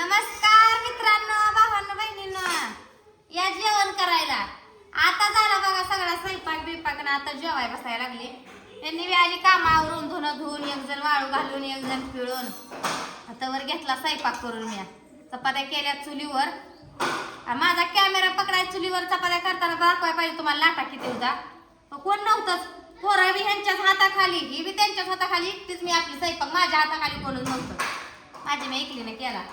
नमस्कार मित्रांनो, भावांनो, बहिणींनो, या जेवण करायला. आता झाला बघा सगळा स्वयंपाक बिपाक ना. आता जेवाय बसायला लागले. त्यांनी बी आली कामावरून, धुणं धुवून, एक जण वाळू घालून, एक जण पिळून. आता वर घेतला स्वयंपाक करून. मी चपात्या केल्या चुलीवर. माझा कॅमेरा पकडाय चुलीवर चपात्या करताना दाखवाय पाहिजे तुम्हाला लाटा किती होता. कोण नव्हतंच. पोरं बी ह्यांच्याच हाताखाली, ही बी त्यांच्याच हाताखाली. एकटीच मी आपली स्वयंपाक माझ्या हाताखाली कोणच नव्हतं. माझी मी एकलीने केला.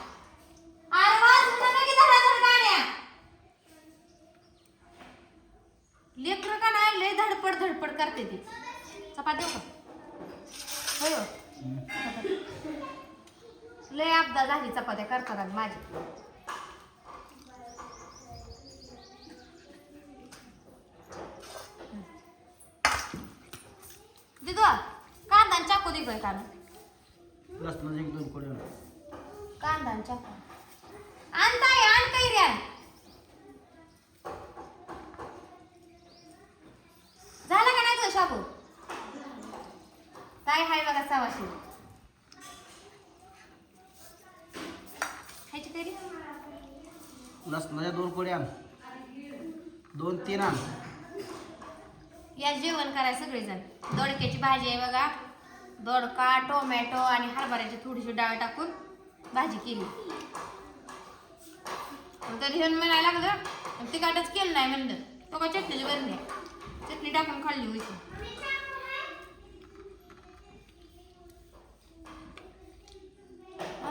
लेकर का नाही लय धडपड धडपड करते ती. चपाती देऊ का? हो लय अपदा झाली चपात्या करताना माझी. दिदू कांदा आणि चाकू दे काय कांदा लसणाचे एक दोन कोडे कांदा आणि चाकू आणताय आण काही रे. झाला का नाही तो शाबू काय हाय बघा सवाशी खायची तरी. लसणाच्या दोन कोडे आण, 2-3 आण. या जेवण करायला सगळेजण. दोडक्याची भाजी आहे बघा. दोडका, टोमॅटो आणि हरभऱ्याची थोडीशी डाळ टाकून भाजी केली. तरी हे म्हणायला लागलं तिखटच केलं नाही म्हणलं. तो का चटणीची बरणी चटणी टाकून खाल्ली होती.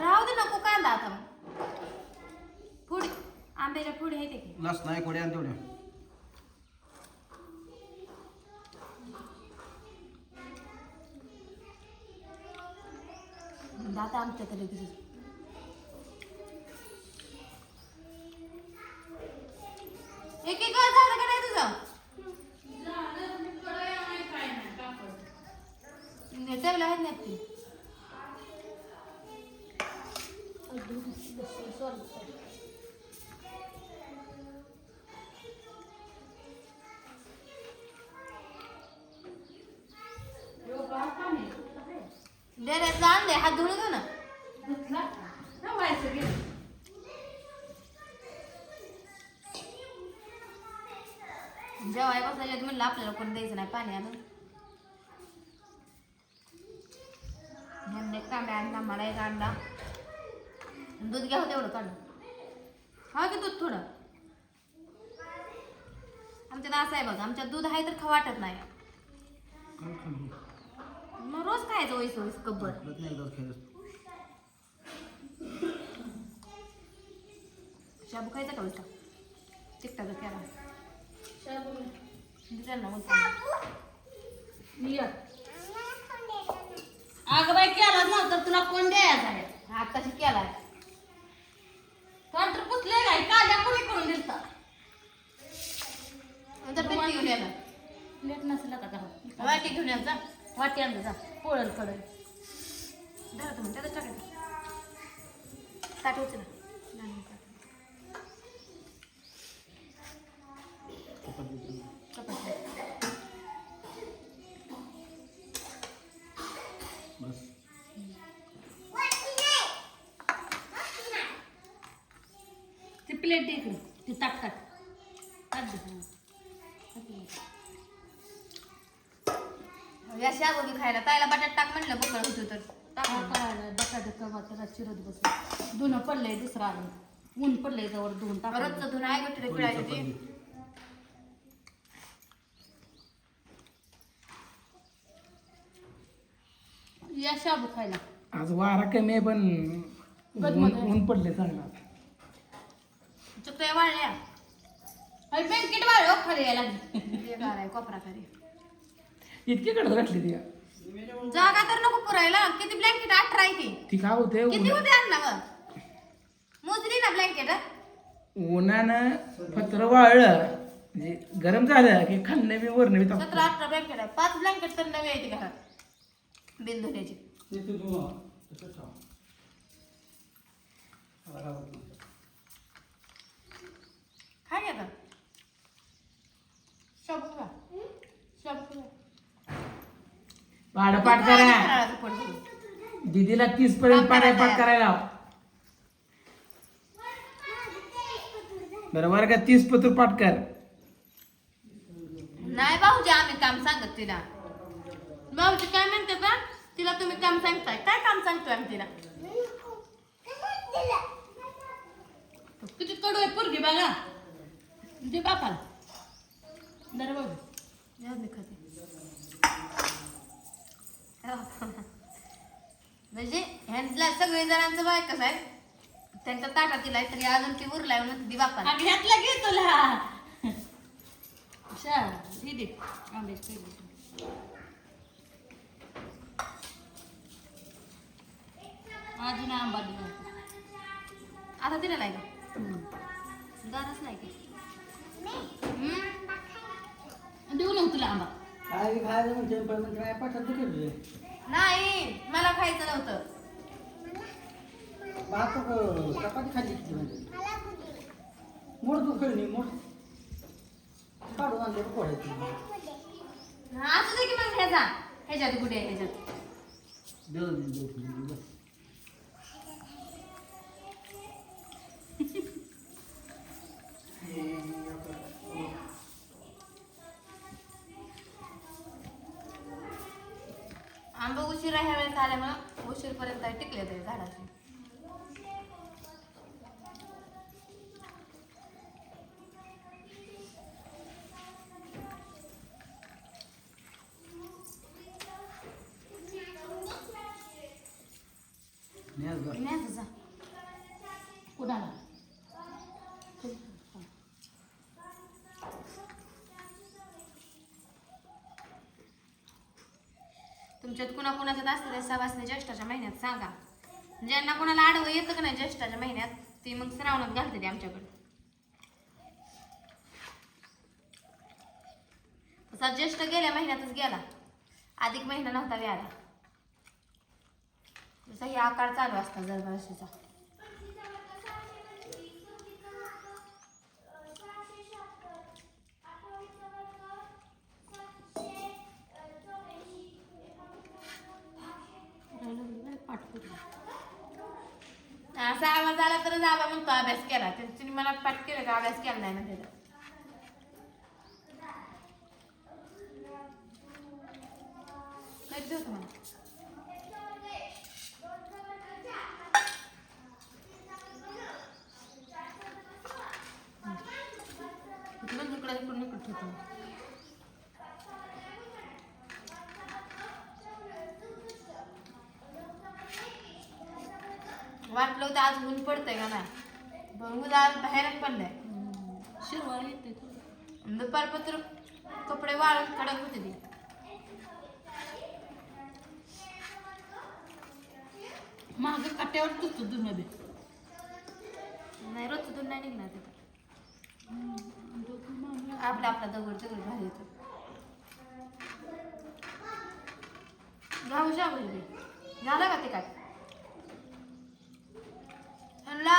राहू दे नको कांदा आता. फुडी आंब्याच्या फुडी आहे ते की लसणाचे कोडे आण तेवढे. आता आमच्या तरी तुझं एक एक झालं का नाही तुझं. ठेवलं आहेत नाही ती. आणले हात धुणं घे ना. जेवाय बसायला म्हणलं आपल्याला कोण द्यायचं नाही पाणी आणून. कांदा आणला मला एक अंडा दूध घ्या तेवढं काढून. हा की दूध थोडं. आमच्यात असं आहे बघा, आमच्यात दूध आहे तर खा वाटत नाही. मग रोज खायचं वैस वैस कब्बर. शाबू खायचा का वैसा तिकटाचा केला. अगं बाई केला नव्हतं तुला कोण द्यायचा आहे. आताशी केलाय कंटर पुसले काय काल्या कोणी करून दिलता. नंतर पेटी घेऊन यायला लेट नसेल का घरात. वाटी घेऊन यायचा. वाटी आणलं जा पोळल कडे धरा तुम्ही त्याचं टाकायचं ताट उचला. बस ती प्लेट दे इकडे. ती ताट ताट ताट दे. या शाबू बी खायला ताईला बटाट टाक म्हणलं बकळ होतो तर टाकायला बटाटे कवा त्याला चिरत बस. धुणं पडलंय दुसरं आलं. ऊन पडलंय जवळ धुवून टाक. रोजचं धुणं आहे गोष्टी पिळायची ती. या शाबू खायला. आज वारा कमी आहे पण ऊन पडले चांगला. चुकल्या वाळल्या बँकेट वाळ खाली यायला लागली. कोपरा खाली इतकी कडक घातली ती. जागा तर नको पुरायला. किती ब्लँकेट 18 आहे ती काय होते किती होते अण्णा मग मोजली ना ब्लँकेट. उन्हानं पत्र वाळलं म्हणजे गरम झालं की खाल्लं बी वरण बी 17-18 ब्लँकेट आहे. 5 ब्लँकेट तर नवी येते घरात बिल धुण्याची. काय घेता शाबू खा शाबू खा. पाठ करा. दीदीला 30 पर्यंत पाठ करायला लाव. बरं वर्ग 30 पत्र पाठ कर. नाही भाऊजी आम्ही काम सांगत तिला. भाऊजी काय म्हणते का तिला तुम्ही काम सांगताय? काय काम सांगतोय आम्ही तिला? किती कडू आहे पोरगी बघा. जे बापाला दर बघ जाऊ दे खाते. म्हणजे ह्यांना सगळे जणांचं बाय कसं आहे त्यांच्या ताटात दिलाय तरी अजून ती उरलाय म्हणून ती बापाला. घातला घे तुला. दे आंब्याची पेटी. अजून आंबा दिला. आता दिला नाही का? गारच नाही का? देऊ नको तुला आंबा. काय खायचं म्हणजे पण काय पाठात तुझे नाही मला खायचं नव्हतं. भात चपाती खाल्ली किती म्हणजे मोड तू खेळणी मोड काढून आणले पोळ्याची. असू दे की मग ह्याच्यात कुठे आहे ह्याच्यात. देऊ आंबा उशिरा ह्या वेळेस आल्यामुळं उशीरपर्यंत टिकले ते झाडाचे. न्यायचं जा. कुणाला तुमच्यात कुणाच्यात असते सवासने ज्येष्ठाच्या महिन्यात सांगा. ज्यांना कोणाला आडवं येतं का नाही ज्येष्ठाच्या महिन्यात ती मग श्रावणात घालते ते आमच्याकडे. तसा ज्येष्ठ गेल्या महिन्यातच गेला. अधिक महिना नव्हता व्याला. जसा हे आकार चालू असता दरवर्षीचा. असा आवाज आला तरच आबा म्हणतो अभ्यास केला. त्यांनी मला पाठ केलं का अभ्यास केला नाही ना त्याचा. होतं मला इकडून इकडं ठेवतो. वाटलं होतं आज ऊन पडतंय का नाही. उद्या बाहेरच पडलंय. शिरवाळ येते. दुपारपत्र कपडे वाळून कडक होते ते. माग कट्ट्यावर तुझतो दूध नाही रोजचं दूध नाही निघणार तिथं. आपला दगड भारी येतो. जाऊ झालं का ते काय ह्यांना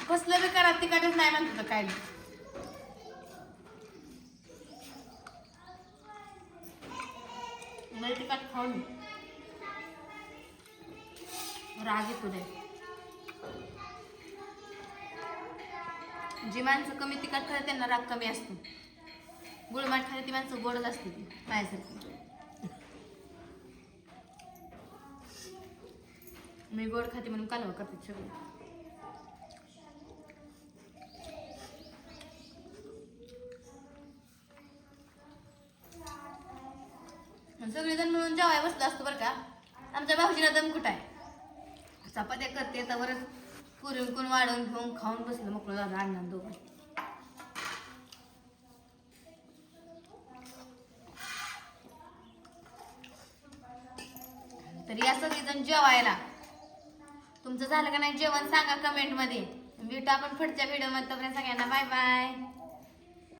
कसलं बी करा तिकडच नाही म्हणतो काय नाही. मला तिखट खाऊन राग येतो दे. जी माणसं कमी तिखट खाते त्यांना राग कमी असतो. गुळमाट खाते ती माणसं गोडच असते ती माझ्यासारखी. मी गोड खाते म्हणून कालवा करते सगळं. सगळेजण मिळून जेवाय बसलो असतो बरं का. आमच्या भाऊजीला दम कुठं आहे. चपात्या करते तर बरंच पुरून वाढवून घेऊन खाऊन बसलं मोकळं झालं अण्णा दोघं. तरी या सगळेजण जेवायला. तुमचं झालं का नाही जेवण सांगा कमेंट मध्ये. भेटू आपण पुढच्या व्हिडिओ मध्ये. तोपर्यंत सगळ्यांना बाय बाय.